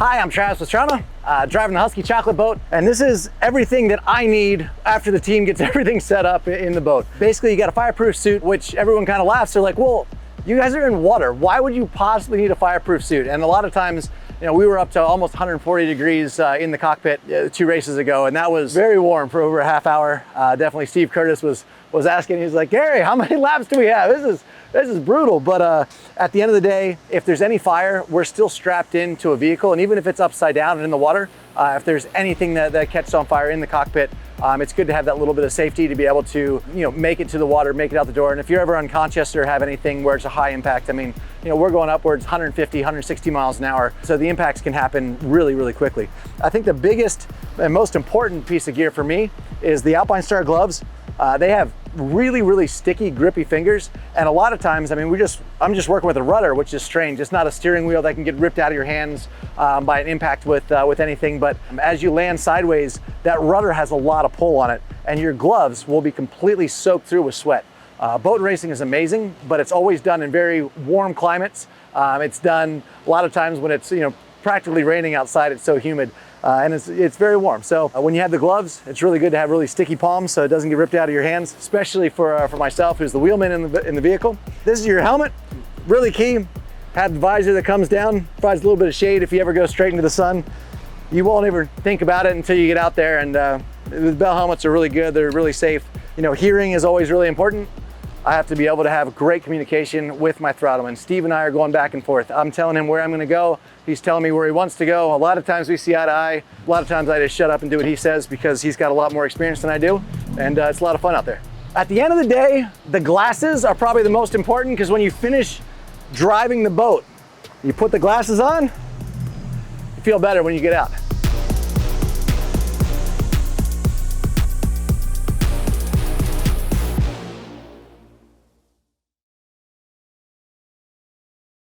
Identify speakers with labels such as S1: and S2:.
S1: Hi, I'm Travis Pastrana, driving the Huski Chocolate boat, and this is everything that I need after the team gets everything set up in the boat. Basically, you got a fireproof suit, which everyone kind of laughs. They're like, well, you guys are in water. Why would you possibly need a fireproof suit? And a lot of times, you know, we were up to almost 140 degrees in the cockpit 2 races ago, and that was very warm for over a half hour. Definitely Steve Curtis was asking, he was like, Gary, how many laps do we have? This is brutal. But at the end of the day, if there's any fire, we're still strapped into a vehicle. And even if it's upside down and in the water, if there's anything that catches on fire in the cockpit, it's good to have that little bit of safety to be able to, make it to the water, make it out the door. And if you're ever unconscious or have anything where it's a high impact, I mean, we're going upwards 150, 160 miles an hour. So the impacts can happen really, really quickly. I think the biggest and most important piece of gear for me is the Alpine Star gloves. They have really, really sticky, grippy fingers. And a lot of times, I mean, I'm just working with a rudder, which is strange. It's not a steering wheel that can get ripped out of your hands by an impact with anything. But as you land sideways, that rudder has a lot of pull on it, and your gloves will be completely soaked through with sweat. Boat racing is amazing, but it's always done in very warm climates. It's done a lot of times when it's practically raining outside. It's so humid. And it's very warm. So when you have the gloves, it's really good to have really sticky palms so it doesn't get ripped out of your hands, especially for myself, who's the wheelman in the vehicle. This is your helmet, really key. Have the visor that comes down, provides a little bit of shade if you ever go straight into the sun. You won't ever think about it until you get out there, and the Bell helmets are really good. They're really safe. Hearing is always really important. I have to be able to have great communication with my throttleman. Steve and I are going back and forth. I'm telling him where I'm gonna go. He's telling me where he wants to go. A lot of times we see eye to eye. A lot of times I just shut up and do what he says because he's got a lot more experience than I do. And it's a lot of fun out there. At the end of the day, the glasses are probably the most important, because when you finish driving the boat, you put the glasses on, you feel better when you get out.